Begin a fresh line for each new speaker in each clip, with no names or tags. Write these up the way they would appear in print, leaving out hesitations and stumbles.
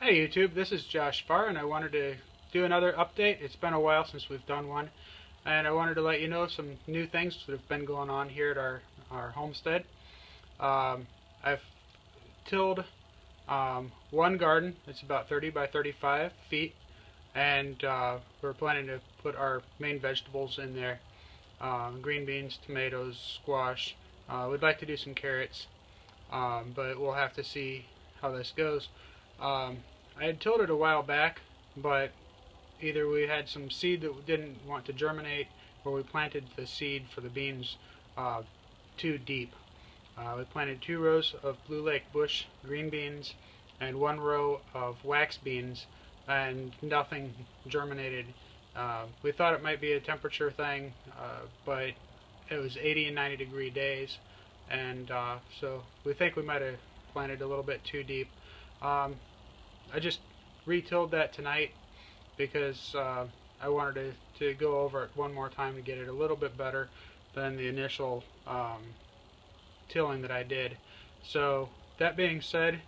Hey YouTube, this is Josh Farr, and I wanted to do another update. It's been a while since we've done one, and I wanted to let you know some new things that have been going on here at our homestead. I've tilled one garden. It's about 30 by 35 feet, and we're planning to put our main vegetables in there. Green beans, tomatoes, squash. We'd like to do some carrots, but we'll have to see how this goes. I had tilled it a while back, but either we had some seed that didn't want to germinate, or we planted the seed for the beans too deep. We planted 2 rows of Blue Lake Bush green beans and 1 row of wax beans, and nothing germinated. We thought it might be a temperature thing, but it was 80 and 90 degree days, and so we think we might have planted a little bit too deep. I just re-tilled that tonight because I wanted to go over it one more time to get it a little bit better than the initial tilling that I did. So that being said,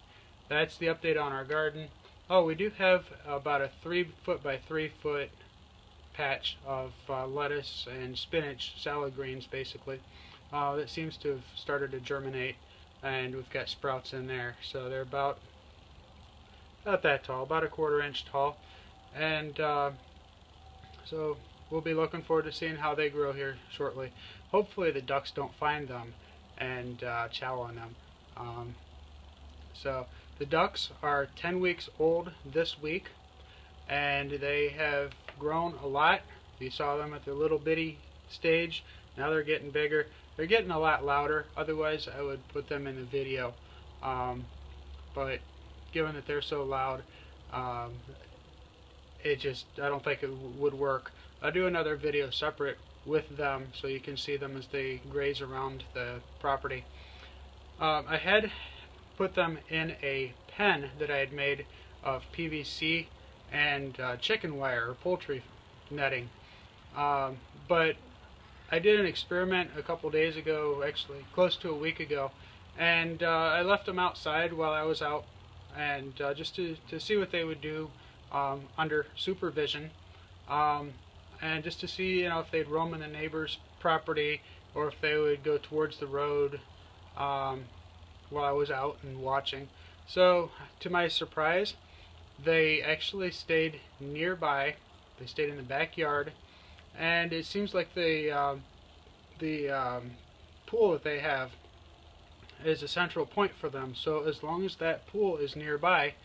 that's the update on our garden. Oh, we do have about a 3-foot by 3-foot patch of lettuce and spinach, salad greens basically, that seems to have started to germinate, and we've got sprouts in there. So they're about that tall, about a 1/4 inch tall, and so we'll be looking forward to seeing how they grow here shortly. Hopefully the ducks don't find them and chow on them. So the ducks are 10 weeks old this week, and they have grown a lot. You saw them at the little bitty stage. Now they're getting bigger. They're getting a lot louder. Otherwise I would put them in the video, but given that they're so loud, I don't think it would work. I'll do another video separate with them so you can see them as they graze around the property. I had put them in a pen that I had made of PVC and chicken wire or poultry netting, but I did an experiment a couple days ago, actually close to a week ago, and I left them outside while I was out, and just to see what they would do under supervision, and just to see, if they'd roam in the neighbor's property or if they would go towards the road while I was out and watching. So to my surprise, they actually stayed nearby. They stayed in the backyard, and it seems like the pool that they have is a central point for them. So as long as that pool is nearby,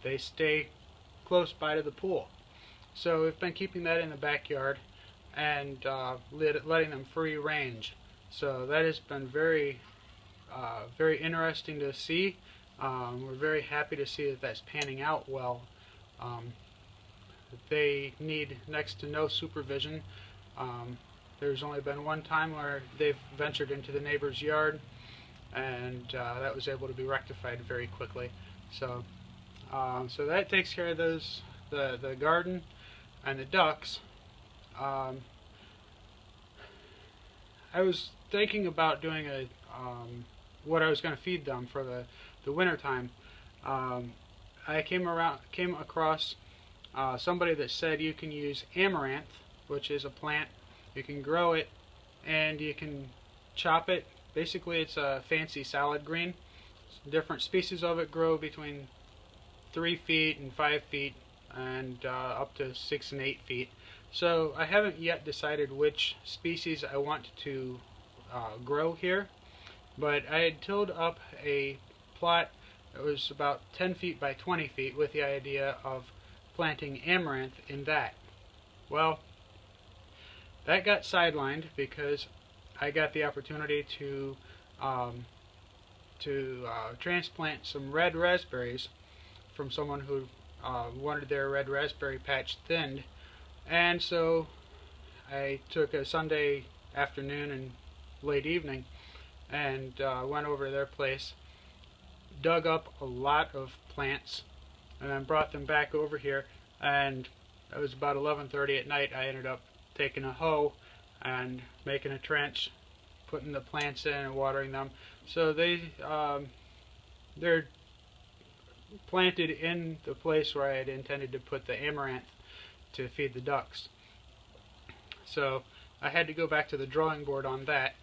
they stay close by to the pool. So we've been keeping that in the backyard and letting them free range. So that has been very interesting to see. We're very happy to see that that's panning out well. They need next to no supervision. There's only been one time where they've ventured into the neighbor's yard, and that was able to be rectified very quickly. So so that takes care of the garden and the ducks. I was thinking about doing what I was going to feed them for the winter time. I came across somebody that said you can use amaranth, which is a plant. You can grow it and you can chop it. Basically it's a fancy salad green. Different species of it grow between 3 feet and 5 feet and up to 6 and 8 feet. So I haven't yet decided which species I want to grow here, but I had tilled up a plot that was about 10 feet by 20 feet with the idea of planting amaranth in that. Well, that got sidelined because I got the opportunity to transplant some red raspberries from someone who wanted their red raspberry patch thinned, and so I took a Sunday afternoon and late evening and went over to their place, dug up a lot of plants, and then brought them back over here, and it was about 11:30 at night. I ended up taking a hoe and making a trench, putting the plants in and watering them. So they're planted in the place where I had intended to put the amaranth to feed the ducks. So I had to go back to the drawing board on that.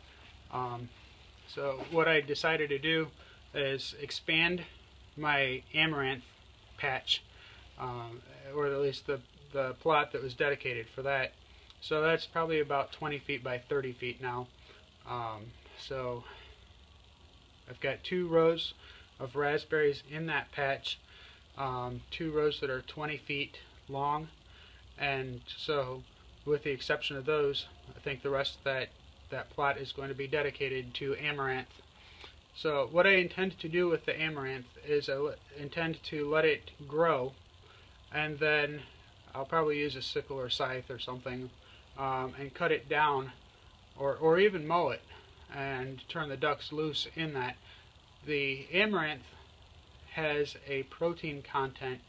So what I decided to do is expand my amaranth patch, or at least the plot that was dedicated for that. So that's probably about 20 feet by 30 feet now. So I've got 2 rows of raspberries in that patch, 2 rows that are 20 feet long, and so with the exception of those, I think the rest of that plot is going to be dedicated to amaranth. So what I intend to do with the amaranth is I intend to let it grow, and then I'll probably use a sickle or scythe or something and cut it down, or even mow it and turn the ducks loose in that. The amaranth has a protein content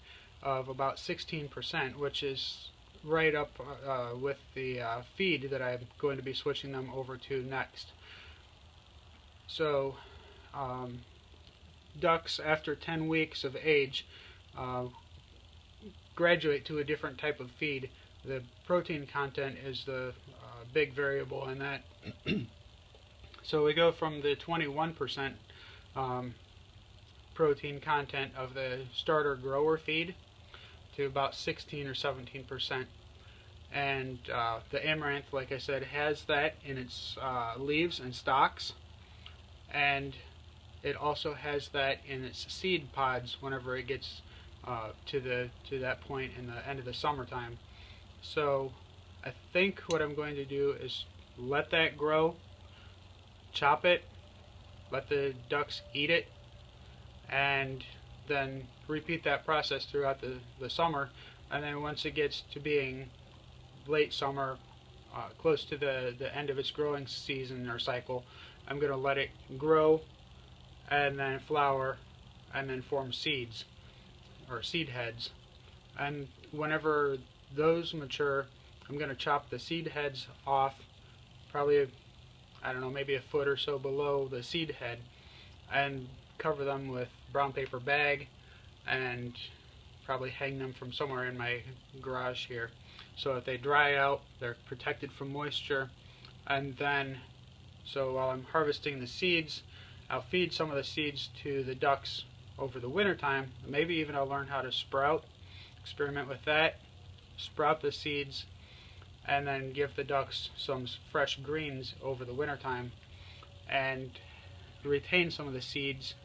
of about 16%, which is right up with the feed that I'm going to be switching them over to next. So ducks after 10 weeks of age graduate to a different type of feed. The protein content is the big variable in that. So we go from the 21% protein content of the starter grower feed to about 16 or 17%. And the amaranth, like I said, has that in its leaves and stalks, and it also has that in its seed pods whenever it gets to that point in the end of the summertime. So I think what I'm going to do is let that grow, chop it, let the ducks eat it, and then repeat that process throughout the summer. And then once it gets to being late summer, close to the end of its growing season or cycle, I'm going to let it grow and then flower and then form seeds or seed heads. And whenever those mature, I'm going to chop the seed heads off, probably, I don't know, maybe a foot or so below the seed head, and cover them with brown paper bag and probably hang them from somewhere in my garage here. So if they dry out, they're protected from moisture. And then, so while I'm harvesting the seeds, I'll feed some of the seeds to the ducks over the winter time. Maybe even I'll learn how to sprout, experiment with that, sprout the seeds, and then give the ducks some fresh greens over the winter time, and retain some of the seeds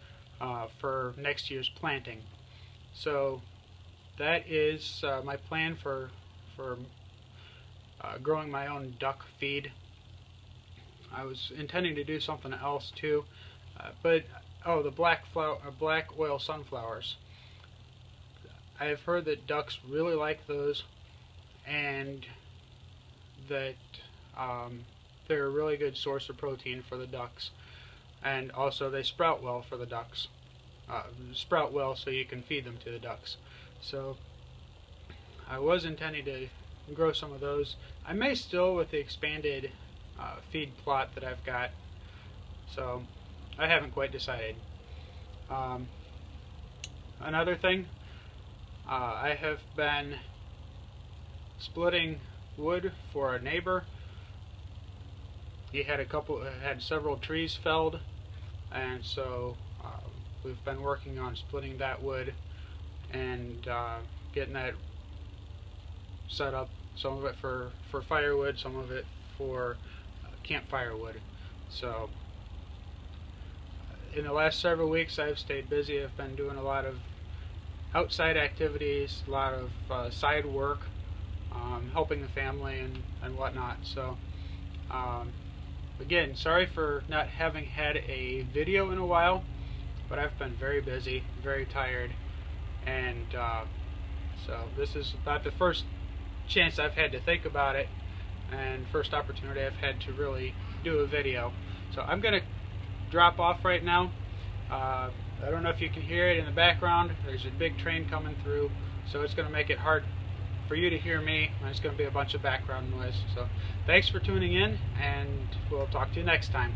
for next year's planting. So that is my plan for growing my own duck feed. I was intending to do something else too, but the black oil sunflowers. I have heard that ducks really like those, and that they're a really good source of protein for the ducks, and also they sprout well for the ducks. Sprout well so you can feed them to the ducks. So I was intending to grow some of those. I may still with the expanded feed plot that I've got, so I haven't quite decided. Another thing, I have been splitting wood for a neighbor. He had several trees felled, and so we've been working on splitting that wood and getting that set up. Some of it for firewood, some of it for campfire wood. So in the last several weeks I've stayed busy. I've been doing a lot of outside activities, a lot of side work, helping the family and whatnot. So again, sorry for not having had a video in a while, but I've been very busy, very tired, and so this is about the first chance I've had to think about it, and first opportunity I've had to really do a video. So I'm going to drop off right now. I don't know if you can hear it in the background. There's a big train coming through, so it's going to make it hard for you to hear me. There's going to be a bunch of background noise. So thanks for tuning in, and we'll talk to you next time.